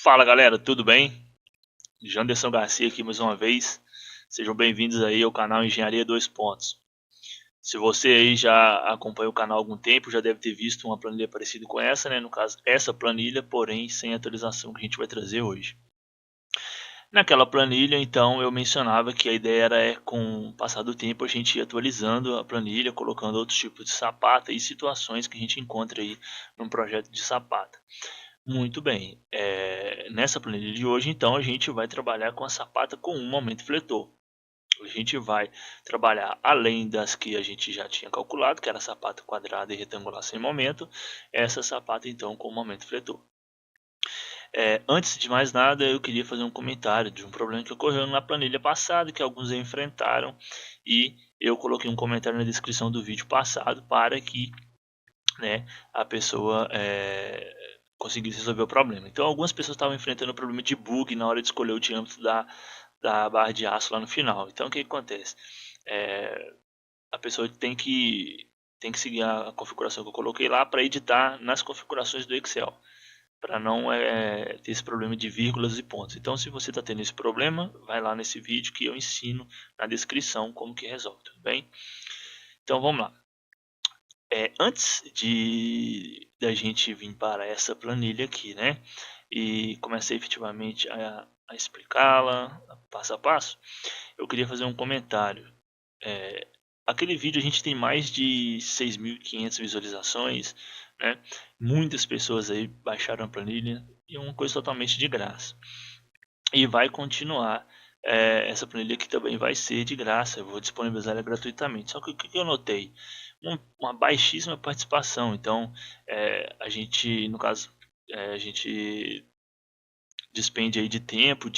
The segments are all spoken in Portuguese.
Fala galera, tudo bem? Janderson Garcia aqui mais uma vez. Sejam bem-vindos aí ao canal Engenharia 2 Pontos. Se você aí já acompanha o canal há algum tempo, já deve ter visto uma planilha parecida com essa, né? No caso, essa planilha, porém sem a atualização que a gente vai trazer hoje. Naquela planilha, então, eu mencionava que a ideia era com o passar do tempo a gente ir atualizando a planilha, colocando outros tipos de sapata e situações que a gente encontra aí num projeto de sapata. Muito bem, nessa planilha de hoje então a gente vai trabalhar com a sapata com um momento fletor. A gente vai trabalhar além das que a gente já tinha calculado, que era a sapata quadrada e retangular sem momento, essa sapata então com momento fletor. Antes de mais nada eu queria fazer um comentário de um problema que ocorreu na planilha passada, que alguns enfrentaram, e eu coloquei um comentário na descrição do vídeo passado para que, né, a pessoa conseguisse resolver o problema. Então algumas pessoas estavam enfrentando o problema de bug na hora de escolher o diâmetro da barra de aço lá no final. Então o que acontece? A pessoa tem que seguir a configuração que eu coloquei lá para editar nas configurações do Excel, para não ter esse problema de vírgulas e pontos. Então se você está tendo esse problema, vai lá nesse vídeo que eu ensino na descrição como que resolve, tudo bem? Então vamos lá. Antes da gente vir para essa planilha aqui, né, e começar efetivamente a explicá-la passo a passo, eu queria fazer um comentário. Aquele vídeo a gente tem mais de 6.500 visualizações, né? Muitas pessoas aí baixaram a planilha e é uma coisa totalmente de graça. E vai continuar. Essa planilha aqui também vai ser de graça, eu vou disponibilizar ela gratuitamente. Só que o que eu notei? Uma baixíssima participação. Então, a gente, no caso, a gente despende aí de tempo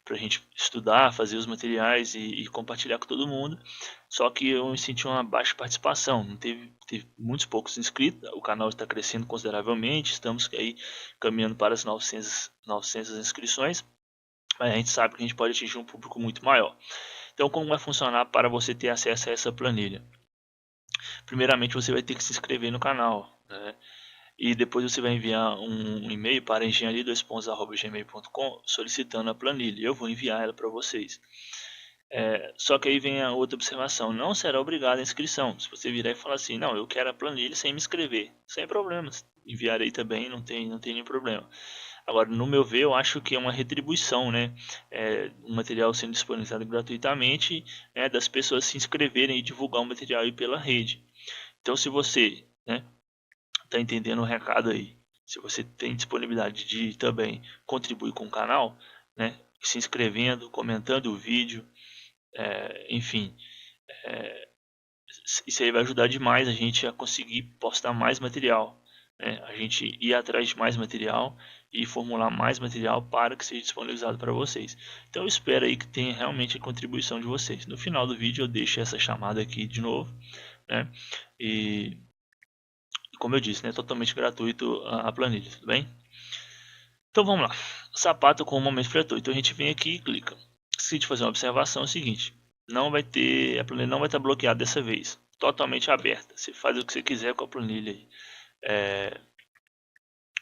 para a gente estudar, fazer os materiais e compartilhar com todo mundo. Só que eu senti uma baixa participação, não teve muitos poucos inscritos, o canal está crescendo consideravelmente, estamos aí caminhando para as 900 inscrições, mas a gente sabe que a gente pode atingir um público muito maior. Então, como vai funcionar para você ter acesso a essa planilha? Primeiramente, você vai ter que se inscrever no canal, né? E depois você vai enviar um e-mail para engenharia2pontos@gmail.com solicitando a planilha. Eu vou enviar ela para vocês. Só que aí vem a outra observação: não será obrigada a inscrição. Se você virar e falar assim, não, eu quero a planilha sem me inscrever, sem problemas, enviarei também, não tem nenhum problema. Agora, no meu ver, eu acho que é uma retribuição, né? Um material sendo disponibilizado gratuitamente, né, das pessoas se inscreverem e divulgar o material aí pela rede. Então, se você, né, está entendendo o recado aí, se você tem disponibilidade de também contribuir com o canal, né, se inscrevendo, comentando o vídeo, enfim, isso aí vai ajudar demais a gente a conseguir postar mais material, né, a gente ir atrás de mais material e formular mais material para que seja disponibilizado para vocês. Então eu espero aí que tenha realmente a contribuição de vocês. No final do vídeo eu deixo essa chamada aqui de novo, né, e como eu disse, né, totalmente gratuito a planilha, tudo bem? Então vamos lá, sapato com o momento fletor. Então a gente vem aqui e clica. Se a gente fazer uma observação, é o seguinte: a planilha não vai estar bloqueada dessa vez, totalmente aberta. Você faz o que você quiser com a planilha aí.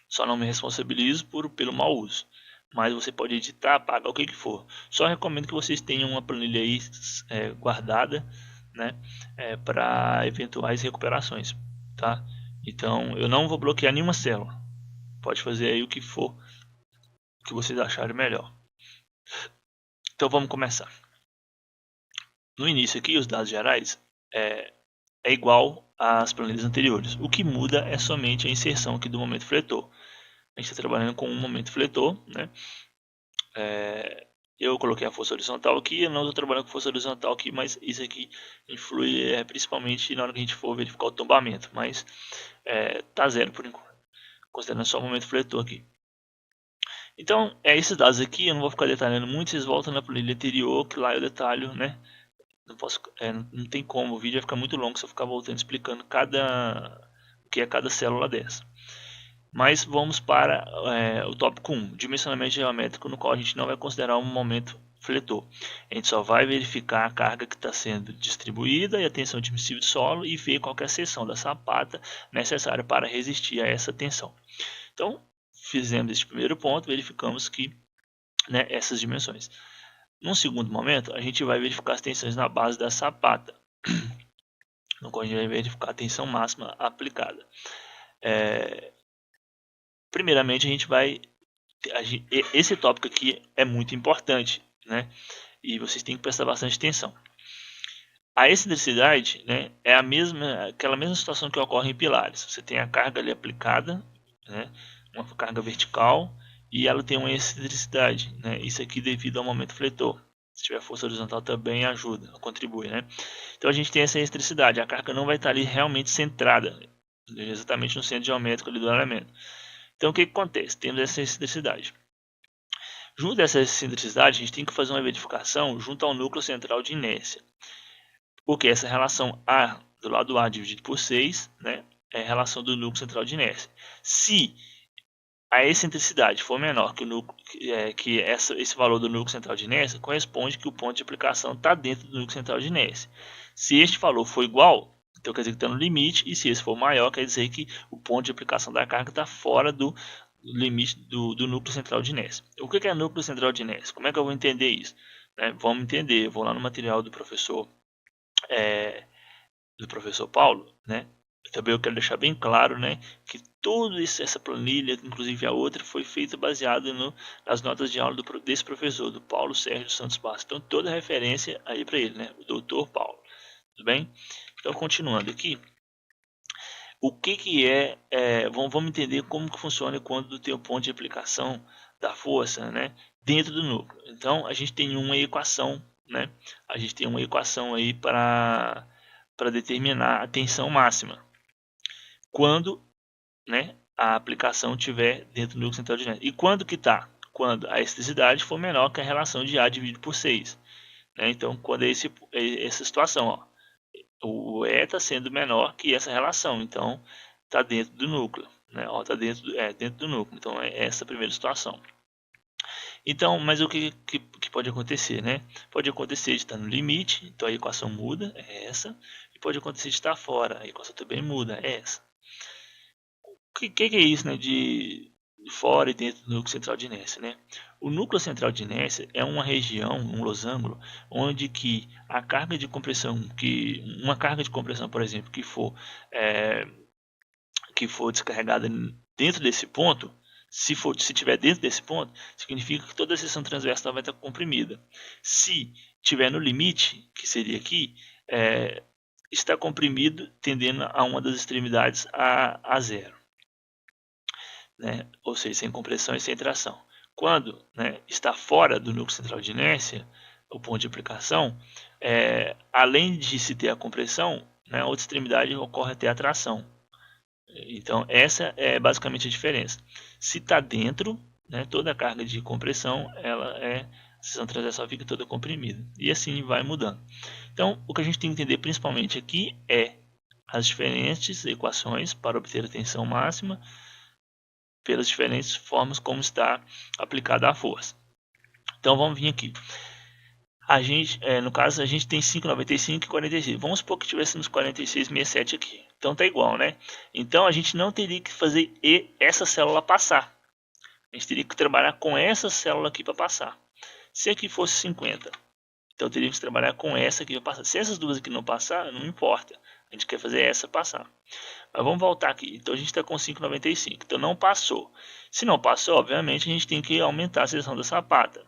Só não me responsabilizo pelo mau uso, mas você pode editar, apagar o que for. Só recomendo que vocês tenham uma planilha aí guardada, né, para eventuais recuperações, tá? Então eu não vou bloquear nenhuma célula. Pode fazer aí o que for, o que vocês acharem melhor. Então vamos começar. No início aqui, os dados gerais é igual às planilhas anteriores. O que muda é somente a inserção aqui do momento fletor. A gente está trabalhando com um momento fletor, né? Eu coloquei a força horizontal aqui, eu não estou trabalhando com força horizontal aqui, mas isso aqui influi principalmente na hora que a gente for verificar o tombamento, mas tá zero por enquanto, considerando só o momento fletor aqui. Então, esses dados aqui eu não vou ficar detalhando muito, vocês voltam na planilha anterior, que lá eu detalho, né? Não tem como, o vídeo vai ficar muito longo se eu ficar voltando explicando o que é cada célula dessa. Mas vamos para o tópico 1, dimensionamento geométrico, no qual a gente não vai considerar um momento fletor. A gente só vai verificar a carga que está sendo distribuída e a tensão admissível de solo e ver qual é a seção da sapata necessária para resistir a essa tensão. Então, fizemos este primeiro ponto, verificamos que, né, essas dimensões. Num segundo momento, a gente vai verificar as tensões na base da sapata, no qual a gente vai verificar a tensão máxima aplicada. Primeiramente, a gente vai... Esse tópico aqui é muito importante, né? E vocês têm que prestar bastante atenção. A excentricidade, né, é aquela mesma situação que ocorre em pilares. Você tem a carga ali aplicada, né, uma carga vertical, e ela tem uma excentricidade, né, isso aqui devido ao momento fletor. Se tiver força horizontal também ajuda, contribui, né? Então a gente tem essa excentricidade, a carga não vai estar ali realmente centrada, exatamente no centro geométrico ali do elemento. Então o que acontece? Temos essa excentricidade. Junto dessa excentricidade, a gente tem que fazer uma verificação junto ao núcleo central de inércia. Porque essa relação A do lado A dividido por 6, né, é a relação do núcleo central de inércia. Se a excentricidade for menor que o núcleo, esse valor do núcleo central de inércia, corresponde que o ponto de aplicação está dentro do núcleo central de inércia. Se este valor for igual, então quer dizer que está no limite, e se esse for maior, quer dizer que o ponto de aplicação da carga está fora do limite do núcleo central de inércia. O que é núcleo central de inércia? Como é que eu vou entender isso? Vamos entender, eu vou lá no material do professor Paulo, né? Também eu quero deixar bem claro, né, que toda essa planilha, inclusive a outra, foi feita baseada nas notas de aula desse professor, do Paulo Sérgio Santos Bastos. Então toda referência aí para ele, né, o doutor Paulo. Tudo bem? Então continuando aqui, o que vamos entender como que funciona quando tem o ponto de aplicação da força, né, dentro do núcleo. Então a gente tem uma equação, né, a gente tem uma equação aí para determinar a tensão máxima quando, né, a aplicação estiver dentro do núcleo central de inércia. E quando que está? Quando a excentricidade for menor que a relação de A dividido por 6. Né? Então, quando é essa situação, ó, o E está sendo menor que essa relação, então está dentro do núcleo. Né? Está dentro do núcleo, então é essa a primeira situação. Então, mas o que pode acontecer, né? Pode acontecer de estar no limite, então a equação muda, é essa. E pode acontecer de estar fora, a equação também muda, é essa. O que é isso, né, de fora e dentro do núcleo central de inércia, né? O núcleo central de inércia é uma região, um losango, onde que a carga de compressão, uma carga de compressão, por exemplo, que for descarregada dentro desse ponto, se estiver dentro desse ponto, significa que toda a seção transversal vai estar comprimida. Se estiver no limite, que seria aqui, está comprimido, tendendo a uma das extremidades a zero. Né? Ou seja, sem compressão e sem tração. Quando, né, está fora do núcleo central de inércia, o ponto de aplicação, além de se ter a compressão, né, a outra extremidade ocorre até a tração. Então, essa é basicamente a diferença. Se está dentro, né, toda a carga de compressão, a seção transversal fica toda comprimida. E assim vai mudando. Então, o que a gente tem que entender principalmente aqui é as diferentes equações para obter a tensão máxima pelas diferentes formas como está aplicada a força. Então, vamos vir aqui. No caso, a gente tem 5,95 e 46. Vamos supor que tivéssemos 46,67 aqui. Então tá igual, né? Então a gente não teria que fazer essa célula passar. A gente teria que trabalhar com essa célula aqui para passar. Se aqui fosse 50, então teríamos que trabalhar com essa aqui para passar. Se essas duas aqui não passar, não importa. A gente quer fazer essa passar. Mas vamos voltar aqui. Então a gente está com 5,95. Então não passou. Se não passou, obviamente a gente tem que aumentar a seção da sapata.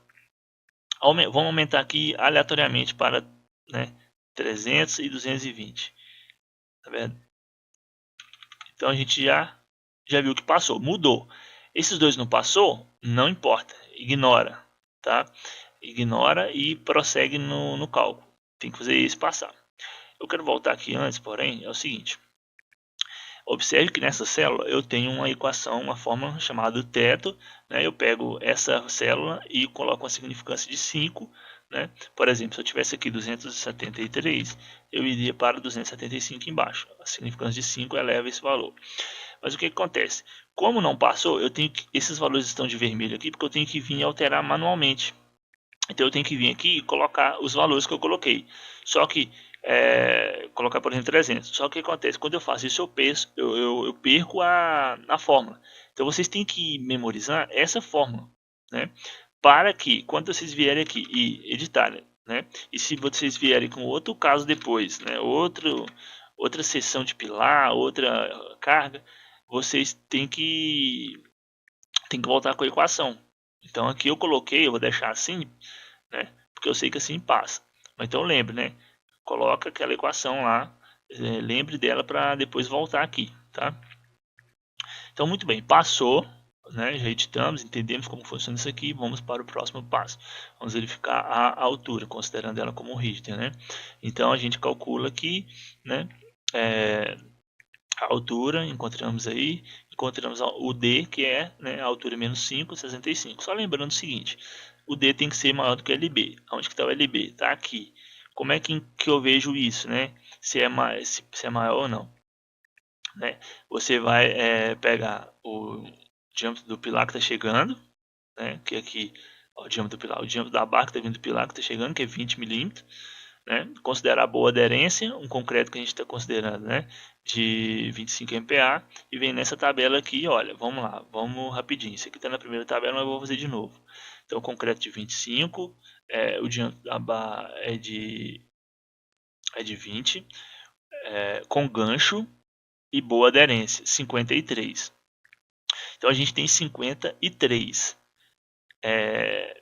Vamos aumentar aqui aleatoriamente para, né, 300 e 220. Tá vendo? Então a gente já viu que passou, mudou. Esses dois não passou, não importa, ignora, tá? Ignora e prossegue no cálculo. Tem que fazer esse passar. Eu quero voltar aqui antes, porém, é o seguinte. Observe que nessa célula eu tenho uma equação, uma fórmula chamada teto. Né? Eu pego essa célula e coloco uma significância de 5. Né? Por exemplo, se eu tivesse aqui 273, eu iria para 275 embaixo. A significância de 5 eleva esse valor. Mas o que acontece? Como não passou, esses valores estão de vermelho aqui, porque eu tenho que vir alterar manualmente. Então eu tenho que vir aqui e colocar os valores que eu coloquei. Só que colocar, por exemplo, 300. Só que o que acontece? Quando eu faço isso, eu perco a fórmula. Então vocês têm que memorizar essa fórmula, né? Para que quando vocês vierem aqui e editarem, né? E se vocês vierem com outro caso depois, né? Outra seção de pilar, outra carga, vocês têm que voltar com a equação. Então aqui eu coloquei, eu vou deixar assim, né? Porque eu sei que assim passa. Mas então lembre, né? Coloca aquela equação lá, lembre dela para depois voltar aqui, tá? Então muito bem, passou, né? Já editamos, entendemos como funciona isso aqui, vamos para o próximo passo. Vamos verificar a altura, considerando ela como rígida, né? Então a gente calcula aqui, né? A altura, encontramos o D, que é, né, a altura menos 5, 65. Só lembrando o seguinte, o D tem que ser maior do que o LB. Onde que está o LB? Está aqui. Como é que eu vejo isso, né? Se é maior ou não, né? Você vai pegar o diâmetro do pilar que está chegando, né? Que aqui, ó, o diâmetro do pilar, o diâmetro da barra que está vindo do pilar que está chegando, que é 20 milímetros. Né? Considerar boa aderência, um concreto que a gente está considerando, né? De 25 MPa, e vem nessa tabela aqui, olha, vamos lá, vamos rapidinho, isso aqui está na primeira tabela, mas eu vou fazer de novo. Então, concreto de 25, o diâmetro da barra é de 20, com gancho e boa aderência, 53. Então, a gente tem 53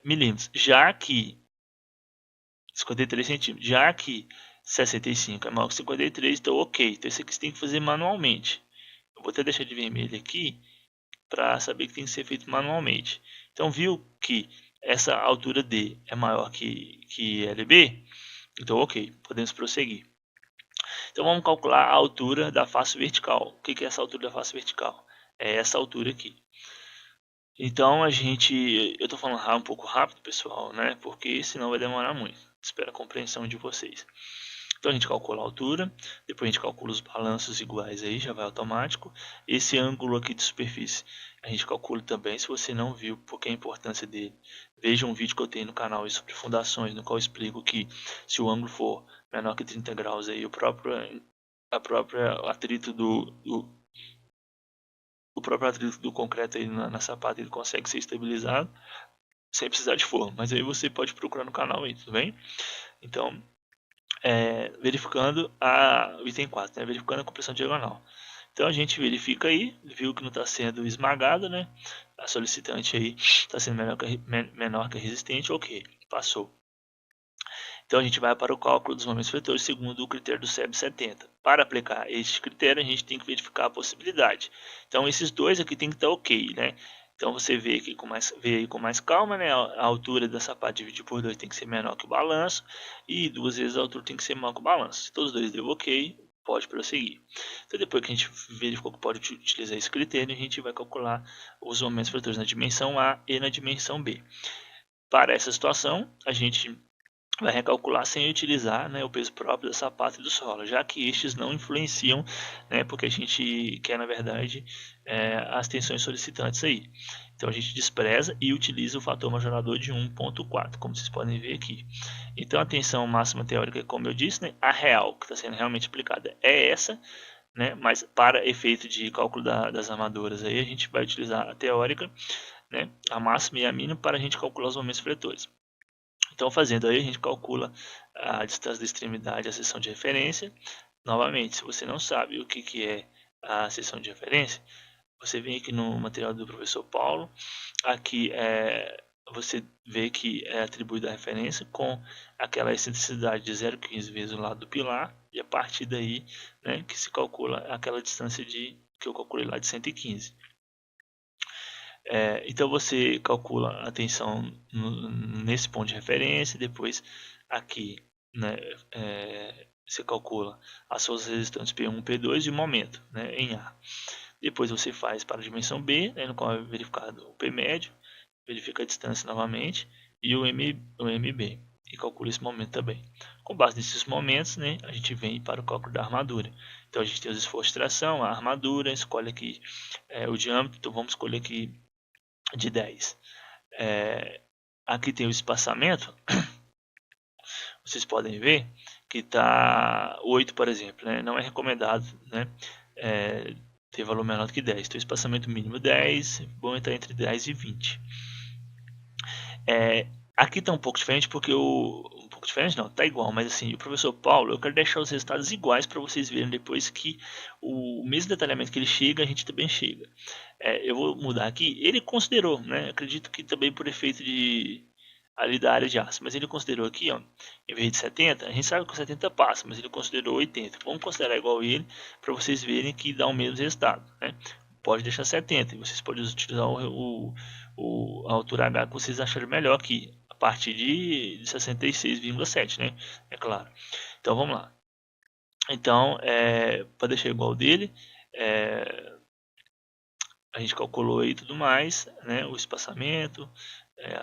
milímetros, já que 53 centímetros, já que 65 é maior que 53, então ok. Então isso aqui você tem que fazer manualmente. Eu vou até deixar de vermelho aqui para saber que tem que ser feito manualmente. Então viu que essa altura D é maior que LB? Então ok, podemos prosseguir. Então vamos calcular a altura da face vertical. O que é essa altura da face vertical? É essa altura aqui. Então eu estou falando um pouco rápido, pessoal, né? Porque senão vai demorar muito. Espero a compreensão de vocês. Então a gente calcula a altura, depois a gente calcula os balanços iguais aí, já vai automático. Esse ângulo aqui de superfície a gente calcula também, se você não viu, porque a importância dele. Veja um vídeo que eu tenho no canal sobre fundações, no qual eu explico que se o ângulo for menor que 30 graus aí, o próprio atrito do concreto aí na sapata ele consegue ser estabilizado sem precisar de forma, mas aí você pode procurar no canal aí, tudo bem? Então, verificando o item 4, né? Verificando a compressão diagonal. Então a gente verifica aí, viu que não está sendo esmagado, né? A solicitante aí está sendo menor que a resistente, ok, passou. Então a gente vai para o cálculo dos momentos fletores segundo o critério do SEB 70. Para aplicar este critério, a gente tem que verificar a possibilidade. Então esses dois aqui tem que estar ok, né? Então você vê aqui com mais calma, né? A altura da sapata dividido por 2 tem que ser menor que o balanço e 2 vezes a altura tem que ser menor que o balanço. Se todos dois deu ok, pode prosseguir. Então depois que a gente verificou que pode utilizar esse critério, a gente vai calcular os momentos fletores na dimensão A e na dimensão B. Para essa situação, a gente vai recalcular sem utilizar, né, o peso próprio da sapata e do solo, já que estes não influenciam, né, porque a gente quer, na verdade, as tensões solicitantes aí. Então a gente despreza e utiliza o fator majorador de 1.4, como vocês podem ver aqui. Então a tensão máxima teórica, como eu disse, né, a real, que está sendo realmente aplicada, é essa, né, mas para efeito de cálculo das armaduras, aí a gente vai utilizar a teórica, né, a máxima e a mínima, para a gente calcular os momentos fletores. Então, fazendo aí, a gente calcula a distância da extremidade à seção de referência. Novamente, se você não sabe o que é a seção de referência, você vem aqui no material do professor Paulo. Aqui você vê que é atribuída a referência com aquela excentricidade de 0,15 vezes o lado do pilar. E a partir daí, né, que se calcula aquela distância que eu calculei lá de 115. Então você calcula a tensão nesse ponto de referência, depois aqui, né, você calcula as suas resistências P1, P2 e o momento, né, em A. Depois você faz para a dimensão B, né, no qual é verificado o P médio, verifica a distância novamente e o MB e calcula esse momento também. Com base nesses momentos, né, a gente vem para o cálculo da armadura. Então a gente tem os esforços de tração, a armadura, escolhe aqui o diâmetro, então vamos escolher aqui de 10. Aqui tem o espaçamento, vocês podem ver que está 8, por exemplo, né? Não é recomendado, né, ter valor menor do que 10. Então, espaçamento mínimo 10, bom estar entre 10 e 20. Aqui está um pouco diferente porque um pouco diferente não, está igual, mas assim, o professor Paulo, eu quero deixar os resultados iguais para vocês verem depois que o mesmo detalhamento que ele chega, a gente também chega. Eu vou mudar aqui, ele considerou, né, acredito que também por efeito ali da área de aço, mas ele considerou aqui, ó, em vez de 70, a gente sabe que o 70 passa, mas ele considerou 80. Vamos considerar igual ele para vocês verem que dá o mesmo resultado, né? Pode deixar 70 e vocês podem utilizar a altura H que vocês acharem melhor aqui, a partir de 66,7, né? É claro. Então vamos lá. Então, para deixar igual ao dele, a gente calculou aí tudo mais, né? O espaçamento,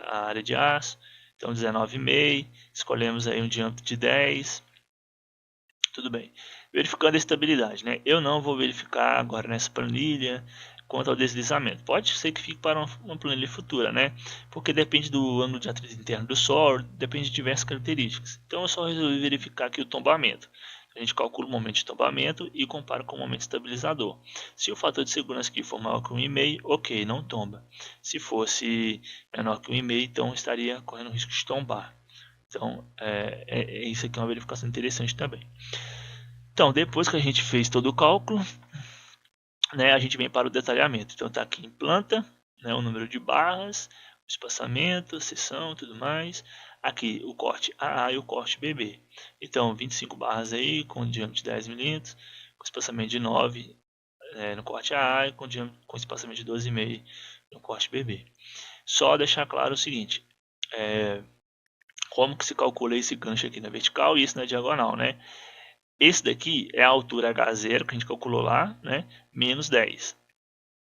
a área de aço. Então 19,5, escolhemos aí um diâmetro de 10. Tudo bem. Verificando a estabilidade, né? Eu não vou verificar agora nessa planilha quanto ao deslizamento. Pode ser que fique para uma planilha futura, né? Porque depende do ângulo de atrito interno do solo, depende de diversas características. Então eu só resolvi verificar aqui o tombamento. A gente calcula o momento de tombamento e compara com o momento estabilizador. Se o fator de segurança aqui for maior que 1,5, ok, não tomba. Se fosse menor que 1,5, então estaria correndo o risco de tombar. Então, isso aqui é uma verificação interessante também. Então, depois que a gente fez todo o cálculo, né, a gente vem para o detalhamento. Então, está aqui em planta, né, o número de barras, o espaçamento, a seção, tudo mais. Aqui o corte AA e o corte BB. Então, 25 barras aí, com diâmetro de 10 milímetros, com espaçamento de 9 no corte AA e com espaçamento de 12,5 no corte BB. Só deixar claro o seguinte, como que se calcula esse gancho aqui na vertical e esse na diagonal, né? Esse daqui é a altura H0 que a gente calculou lá, né? Menos 10,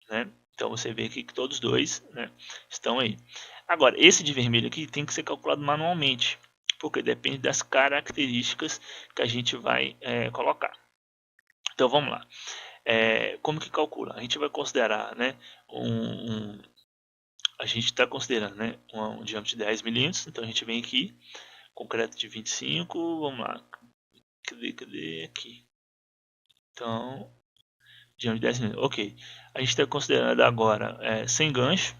né? Então você vê aqui que todos dois, né, estão aí. Agora, esse de vermelho aqui tem que ser calculado manualmente, porque depende das características que a gente vai colocar. Então vamos lá. Como que calcula? A gente vai considerar, né, a gente está considerando, né, um diâmetro de 10 milímetros, então a gente vem aqui, concreto de 25, vamos lá, cadê aqui? Então, diâmetro de 10 milímetros, ok. A gente está considerando agora sem gancho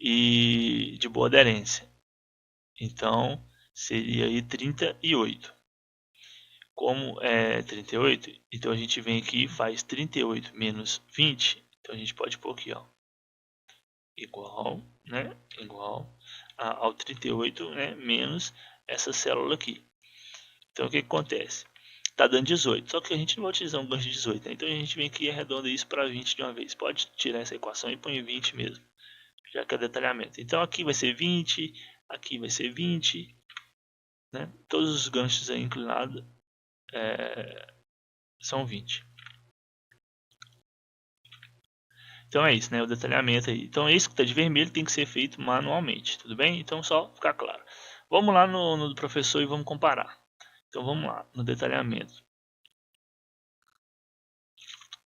e de boa aderência, então seria aí 38. Como é 38, então a gente vem aqui e faz 38 menos 20, então a gente pode pôr aqui, ó, igual, né, igual ao 38, né, menos essa célula aqui. Então o que acontece? Está dando 18, só que a gente não vai utilizar um gancho de 18, né? Então a gente vem aqui e arredonda isso para 20 de uma vez. Pode tirar essa equação e põe 20 mesmo, já que é detalhamento. Então aqui vai ser 20, aqui vai ser 20, né? Todos os ganchos aí inclinados são 20. Então é isso, né? O detalhamento aí. Então esse que está de vermelho tem que ser feito manualmente, tudo bem? Então só ficar claro. Vamos lá no do professor e vamos comparar. Então vamos lá, no detalhamento.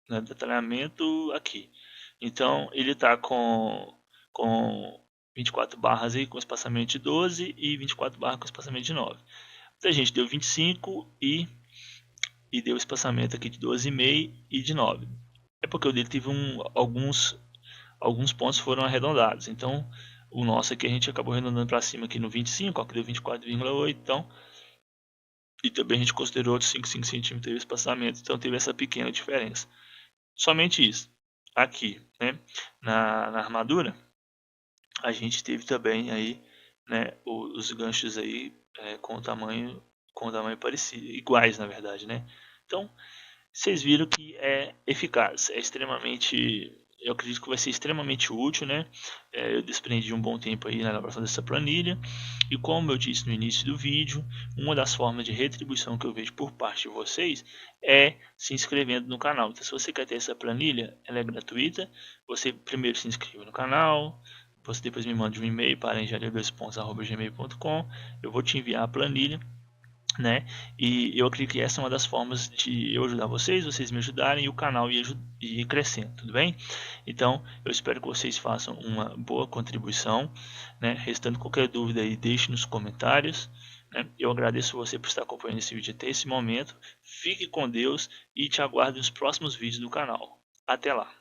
No detalhamento aqui. Então ele está com 24 barras aí com espaçamento de 12 e 24 barras com espaçamento de 9. Então a gente deu 25 e deu espaçamento aqui de 12,5 e de 9. É porque o dele teve alguns pontos foram arredondados. Então o nosso aqui a gente acabou arredondando para cima aqui no 25, ó, que deu 24,8. Então, e também a gente considerou outros 5 centímetros de espaçamento. Então teve essa pequena diferença. Somente isso. Aqui, né, na armadura, a gente teve também aí, né, os ganchos aí com tamanho parecido, iguais na verdade, né? Então, vocês viram que é eficaz, é extremamente, eu acredito que vai ser extremamente útil, né? Eu desprendi um bom tempo aí na elaboração dessa planilha e como eu disse no início do vídeo, uma das formas de retribuição que eu vejo por parte de vocês é se inscrevendo no canal. Então, se você quer ter essa planilha, ela é gratuita. Você primeiro se inscreve no canal, você depois me manda um e-mail para engenharia2pontos@gmail.com. Eu vou te enviar a planilha, né? E eu acredito que essa é uma das formas de eu ajudar vocês me ajudarem e o canal ir crescendo, tudo bem? Então, eu espero que vocês façam uma boa contribuição, né? Restando qualquer dúvida aí, deixe nos comentários, né? Eu agradeço você por estar acompanhando esse vídeo até esse momento. Fique com Deus e te aguardo nos próximos vídeos do canal. Até lá!